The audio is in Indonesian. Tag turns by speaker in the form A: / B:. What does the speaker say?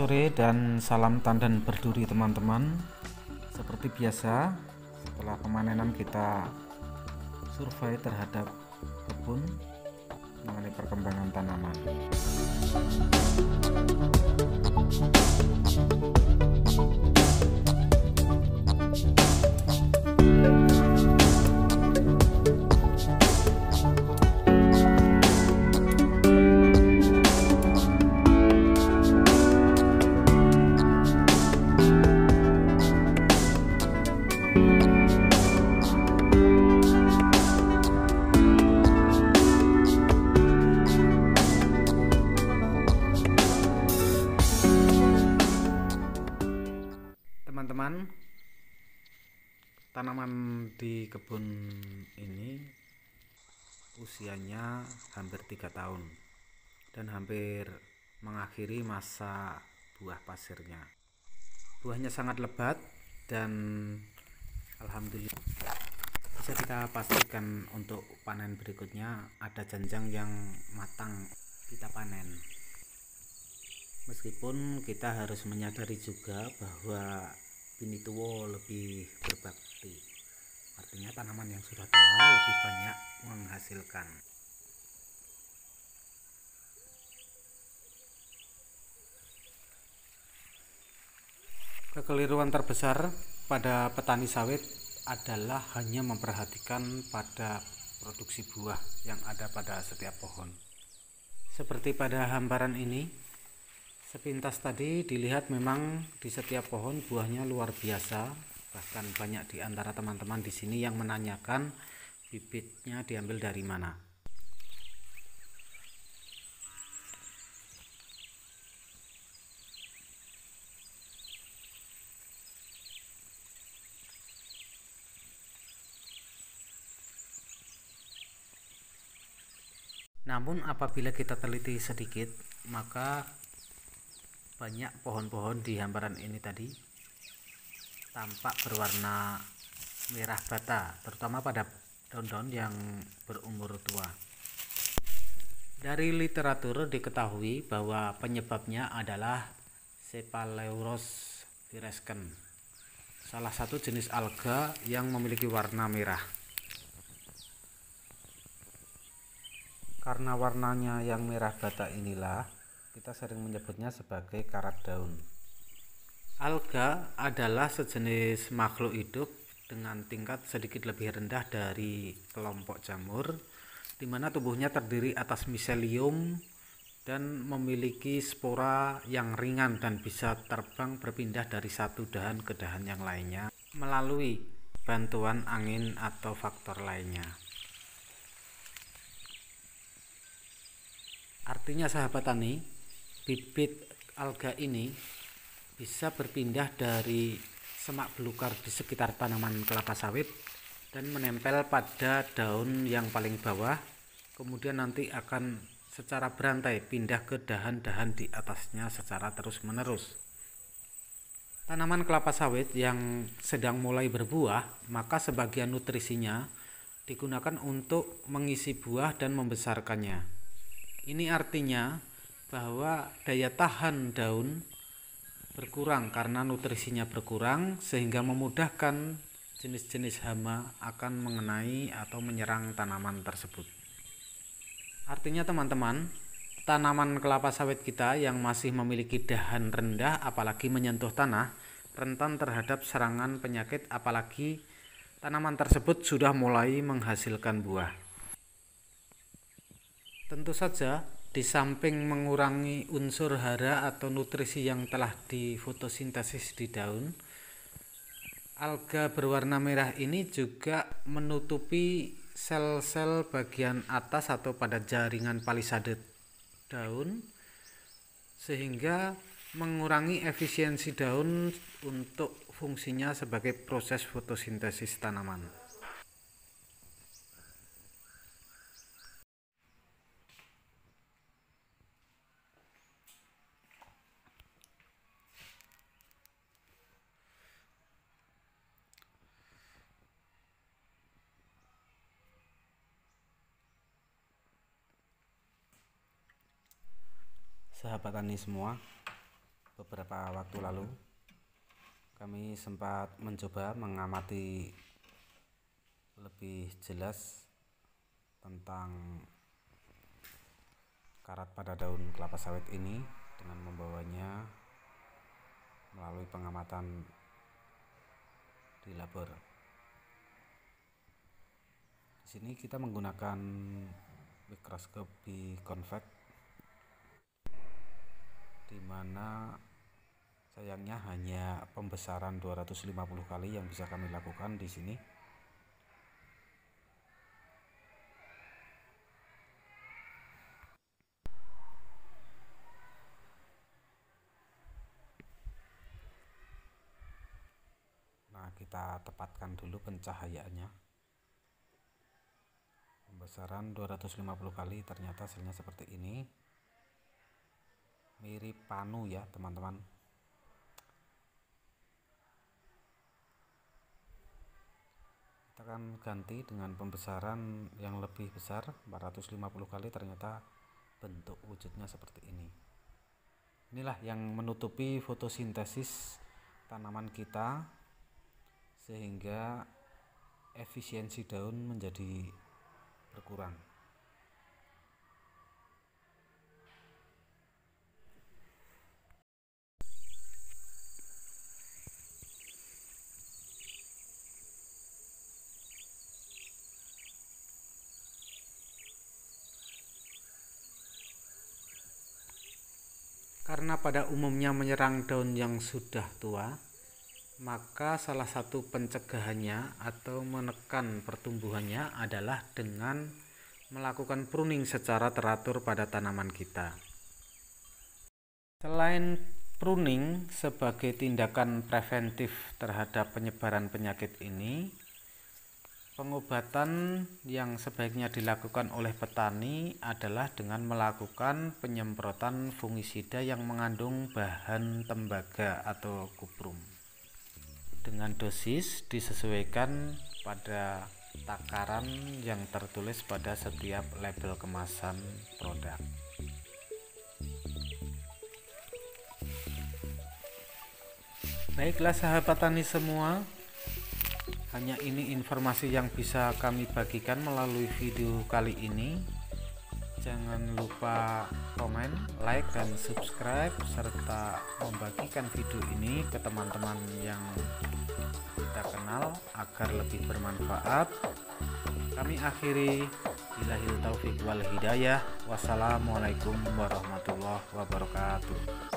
A: sore dan salam tandan berduri teman-teman. Seperti biasa, setelah pemanenan kita survei terhadap kebun mengenai perkembangan tanaman. Teman-teman, tanaman di kebun ini usianya hampir 3 tahun dan hampir mengakhiri masa buah pasirnya. Buahnya sangat lebat dan alhamdulillah bisa kita pastikan untuk panen berikutnya ada janjang yang matang kita panen. Meskipun kita harus menyadari juga bahwa pinituwo lebih berbakti, artinya tanaman yang sudah tua lebih banyak menghasilkan. Kekeliruan terbesar pada petani sawit adalah hanya memperhatikan pada produksi buah yang ada pada setiap pohon. Seperti pada hamparan ini, sepintas tadi dilihat memang di setiap pohon buahnya luar biasa. Bahkan banyak di antara teman-teman di sini yang menanyakan bibitnya diambil dari mana. Namun apabila kita teliti sedikit, maka banyak pohon-pohon di hamparan ini tadi tampak berwarna merah bata, terutama pada daun-daun yang berumur tua. Dari literatur diketahui bahwa penyebabnya adalah Cephaleuros virescens, salah satu jenis alga yang memiliki warna merah. Karena warnanya yang merah bata inilah kita sering menyebutnya sebagai karat daun. Alga adalah sejenis makhluk hidup dengan tingkat sedikit lebih rendah dari kelompok jamur, di mana tubuhnya terdiri atas miselium dan memiliki spora yang ringan dan bisa terbang berpindah dari satu dahan ke dahan yang lainnya melalui bantuan angin atau faktor lainnya. Artinya sahabat tani, bibit alga ini bisa berpindah dari semak belukar di sekitar tanaman kelapa sawit dan menempel pada daun yang paling bawah, kemudian nanti akan secara berantai pindah ke dahan-dahan di atasnya secara terus-menerus. Tanaman kelapa sawit yang sedang mulai berbuah, maka sebagian nutrisinya digunakan untuk mengisi buah dan membesarkannya. Ini artinya bahwa daya tahan daun berkurang karena nutrisinya berkurang, sehingga memudahkan jenis-jenis hama akan mengenai atau menyerang tanaman tersebut. Artinya teman-teman, tanaman kelapa sawit kita yang masih memiliki dahan rendah apalagi menyentuh tanah rentan terhadap serangan penyakit, apalagi tanaman tersebut sudah mulai menghasilkan buah. Tentu saja di samping mengurangi unsur hara atau nutrisi yang telah difotosintesis di daun, alga berwarna merah ini juga menutupi sel-sel bagian atas atau pada jaringan palisade daun, sehingga mengurangi efisiensi daun untuk fungsinya sebagai proses fotosintesis tanaman. Sahabat tani semua, beberapa waktu lalu kami sempat mencoba mengamati lebih jelas tentang karat pada daun kelapa sawit ini dengan membawanya melalui pengamatan di labor. Di sini kita menggunakan mikroskopi konveks, di mana sayangnya hanya pembesaran 250 kali yang bisa kami lakukan di sini. Nah, kita tepatkan dulu pencahayaannya. Pembesaran 250 kali, ternyata hasilnya seperti ini. Mirip panu ya teman-teman. Kita akan ganti dengan pembesaran yang lebih besar, 450 kali, ternyata bentuk wujudnya seperti ini. Inilah yang menutupi fotosintesis tanaman kita, sehingga efisiensi daun menjadi berkurang. Karena pada umumnya menyerang daun yang sudah tua, maka salah satu pencegahannya atau menekan pertumbuhannya adalah dengan melakukan pruning secara teratur pada tanaman kita. Selain pruning sebagai tindakan preventif terhadap penyebaran penyakit ini, pengobatan yang sebaiknya dilakukan oleh petani adalah dengan melakukan penyemprotan fungisida yang mengandung bahan tembaga atau kuprum, dengan dosis disesuaikan pada takaran yang tertulis pada setiap label kemasan produk. Baiklah sahabat tani semua, hanya ini informasi yang bisa kami bagikan melalui video kali ini. Jangan lupa komen, like, dan subscribe, serta membagikan video ini ke teman-teman yang kita kenal agar lebih bermanfaat. Kami akhiri, billahil taufiq wal hidayah. Wassalamualaikum warahmatullahi wabarakatuh.